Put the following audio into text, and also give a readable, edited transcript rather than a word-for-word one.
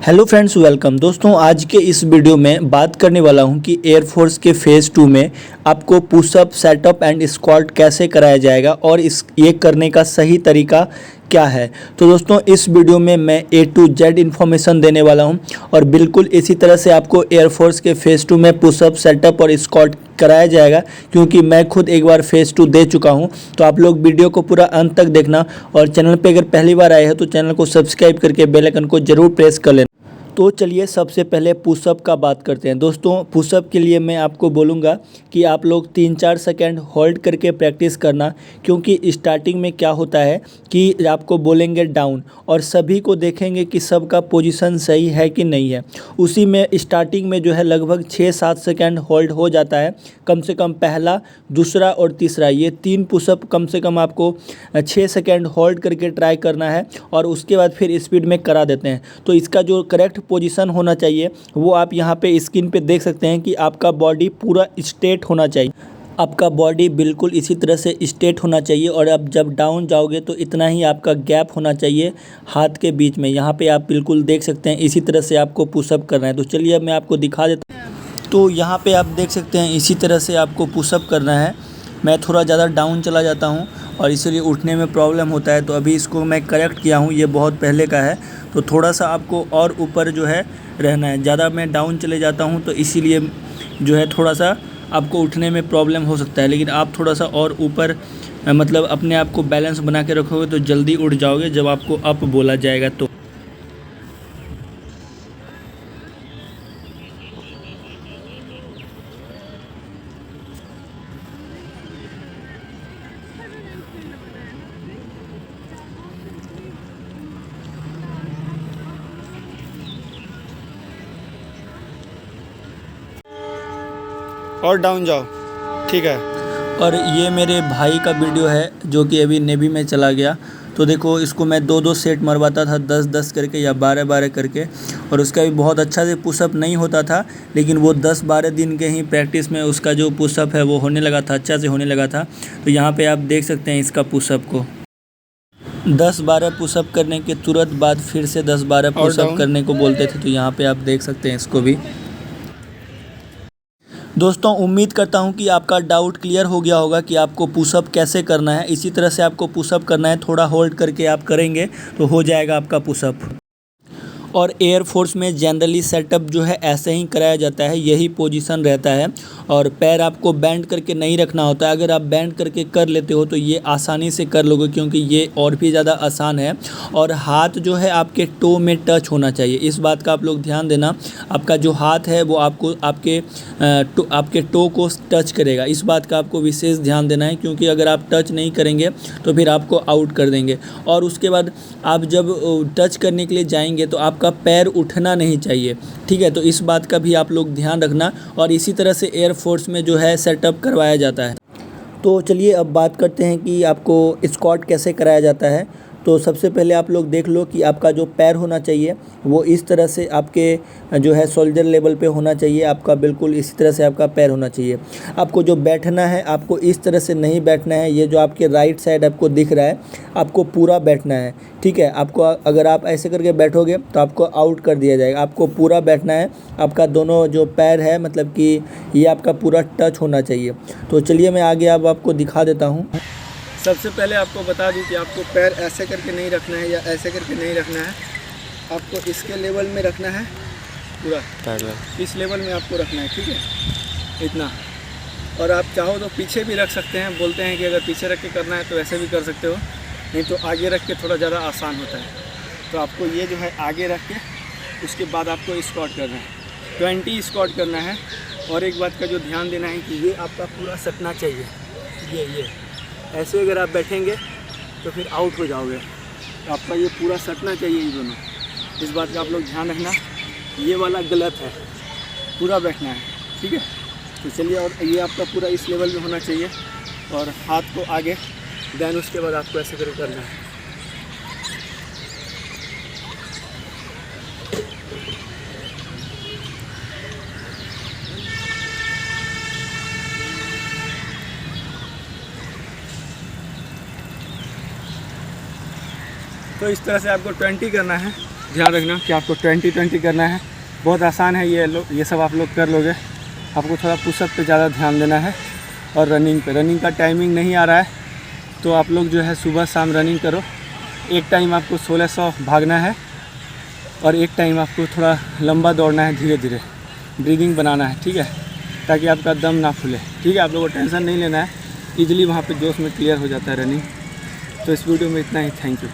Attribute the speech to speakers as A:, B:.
A: Hello friends, welcome. दोस्तों, आज के इस वीडियो में बात करने वाला हूं कि एयरफोर्स के फेज़ 2 में आपको पुशअप, सेटअप एंड स्क्वाट कैसे कराया जाएगा और ये करने का सही तरीका क्या है। तो दोस्तों, इस वीडियो में मैं A to Z इन्फॉर्मेशन देने वाला हूं और बिल्कुल इसी तरह से आपको एयरफोर्स के फेज़ 2 में पुशअप, सेटअप और स्क्वाट कराया जाएगा, क्योंकि मैं खुद एक बार फेज़ 2 दे चुका हूं। तो आप लोग वीडियो को पूरा अंत तक देखना और चैनल पे अगर पहली बार आए हैं तो चैनल को सब्सक्राइब करके बेल आइकन को जरूर प्रेस कर लेना। तो चलिए सबसे पहले पुशअप का बात करते हैं। दोस्तों, पुशअप के लिए मैं आपको बोलूँगा कि आप लोग 3-4 सेकंड होल्ड करके प्रैक्टिस करना, क्योंकि स्टार्टिंग में क्या होता है कि आपको बोलेंगे डाउन और सभी को देखेंगे कि सबका पोजीशन सही है कि नहीं है। उसी में स्टार्टिंग में जो है लगभग 6-7 सेकंड होल्ड हो जाता है। कम से कम पहला, दूसरा और तीसरा, ये 3 पुशअप कम से कम आपको 6 सेकंड होल्ड करके ट्राई करना है और उसके बाद फिर स्पीड में करा देते हैं। तो इसका जो करेक्ट पोजीशन होना चाहिए वो आप यहाँ पे स्क्रीन पे देख सकते हैं कि आपका बॉडी पूरा स्ट्रेट होना चाहिए। आपका बॉडी बिल्कुल इसी तरह से स्ट्रेट होना चाहिए और अब जब डाउन जाओगे तो इतना ही आपका गैप होना चाहिए हाथ के बीच में। यहाँ पे आप बिल्कुल देख सकते हैं, इसी तरह से आपको पुशअप करना है। तो चलिए अब मैं आपको दिखा देता हूँ। तो यहाँ पे आप देख सकते हैं, इसी तरह से आपको पुशअप करना है। मैं थोड़ा ज़्यादा डाउन चला जाता हूँ और इसीलिए उठने में प्रॉब्लम होता है। तो अभी इसको मैं करेक्ट किया हूँ, ये बहुत पहले का है। तो थोड़ा सा आपको और ऊपर जो है रहना है। ज़्यादा मैं डाउन चले जाता हूँ तो इसीलिए जो है थोड़ा सा आपको उठने में प्रॉब्लम हो सकता है। लेकिन आप थोड़ा सा और ऊपर मतलब अपने आप को बैलेंस बना के रखोगे तो जल्दी उठ जाओगे जब आपको अप बोला जाएगा। तो
B: और डाउन जाओ, ठीक है।
A: और ये मेरे भाई का वीडियो है जो कि अभी नेवी में चला गया। तो देखो, इसको मैं 2-2 सेट मरवाता था, 10-10 करके या 12-12 करके, और उसका भी बहुत अच्छा से पुशअप नहीं होता था। लेकिन वो 10-12 दिन के ही प्रैक्टिस में उसका जो पुशअप है वो होने लगा था, अच्छा से होने लगा था। तो यहाँ पे आप देख सकते हैं इसका पुशअप को। 10-12 पुशअप करने के तुरंत बाद फिर से 10-12 पुशअप करने को बोलते थे। तो यहाँ पे आप देख सकते हैं इसको भी। दोस्तों, उम्मीद करता हूं कि आपका डाउट क्लियर हो गया होगा कि आपको पुशअप कैसे करना है। इसी तरह से आपको पुशअप करना है, थोड़ा होल्ड करके आप करेंगे तो हो जाएगा आपका पुशअप। और एयरफोर्स में जनरली सेटअप जो है ऐसे ही कराया जाता है, यही पोजीशन रहता है और पैर आपको बैंड करके नहीं रखना होता है। अगर आप बैंड करके कर लेते हो तो ये आसानी से कर लोगे, क्योंकि ये और भी ज़्यादा आसान है। और हाथ जो है आपके टो में टच होना चाहिए, इस बात का आप लोग ध्यान देना। आपका जो हाथ है वो आपको आपके टो को टच करेगा, इस बात का आपको विशेष ध्यान देना है, क्योंकि अगर आप टच नहीं करेंगे तो फिर आपको आउट कर देंगे। और उसके बाद आप जब टच करने के लिए जाएंगे तो आपका पैर उठना नहीं चाहिए, ठीक है। तो इस बात का भी आप लोग ध्यान रखना। और इसी तरह से एयरफोर्स में जो है सेटअप करवाया जाता है। तो चलिए अब बात करते हैं कि आपको स्क्वाट कैसे कराया जाता है। तो सबसे पहले आप लोग देख लो कि आपका जो पैर होना चाहिए वो इस तरह से आपके जो है शोल्डर लेवल पे होना चाहिए। आपका बिल्कुल इसी तरह से आपका पैर होना चाहिए। आपको जो बैठना है, आपको इस तरह से नहीं बैठना है। ये जो आपके राइट साइड आपको दिख रहा है, आपको पूरा बैठना है, ठीक है। आपको अगर आप ऐसे करके बैठोगे तो आपको आउट कर दिया जाएगा। आपको पूरा बैठना है। आपका दोनों जो पैर है, मतलब कि ये आपका पूरा टच होना चाहिए। तो चलिए मैं आगे अब आपको दिखा देता हूँ।
B: सबसे पहले आपको बता दूं कि आपको पैर ऐसे करके नहीं रखना है या ऐसे करके नहीं रखना है। आपको इसके लेवल में रखना है, पूरा इस लेवल में आपको रखना है, ठीक है, इतना। और आप चाहो तो पीछे भी रख सकते हैं। बोलते हैं कि अगर पीछे रख के करना है तो ऐसे भी कर सकते हो, नहीं तो आगे रख के थोड़ा ज़्यादा आसान होता है। तो आपको ये जो है आगे रख के उसके बाद आपको स्क्वाट करना है, 20 स्क्वाट करना है। और एक बात का जो ध्यान देना है कि ये आपका पूरा सटना चाहिए। ये ऐसे अगर आप बैठेंगे तो फिर आउट हो जाओगे। तो आपका ये पूरा सटना चाहिए, ये दोनों। इस बात का आप लोग ध्यान रखना। ये वाला गलत है, पूरा बैठना है, ठीक है। तो चलिए, और ये आपका पूरा इस लेवल में होना चाहिए और हाथ को आगे, देन उसके बाद आपको ऐसे करके करना है। तो इस तरह से आपको 20 करना है। ध्यान रखना कि आपको 20-20 करना है। बहुत आसान है ये सब आप लोग कर लोगे। आपको थोड़ा पुशअप पे ज़्यादा ध्यान देना है और रनिंग पे। रनिंग का टाइमिंग नहीं आ रहा है तो आप लोग जो है सुबह शाम रनिंग करो। एक टाइम आपको 1600 भागना है और एक टाइम आपको थोड़ा लंबा दौड़ना है, धीरे धीरे ब्रीदिंग बनाना है, ठीक है, ताकि आपका दम ना फूले, ठीक है। आप लोगों को टेंशन नहीं लेना है, ईजिली वहाँ पे जोश में क्लियर हो जाता है रनिंग। तो इस वीडियो में इतना ही, थैंक यू।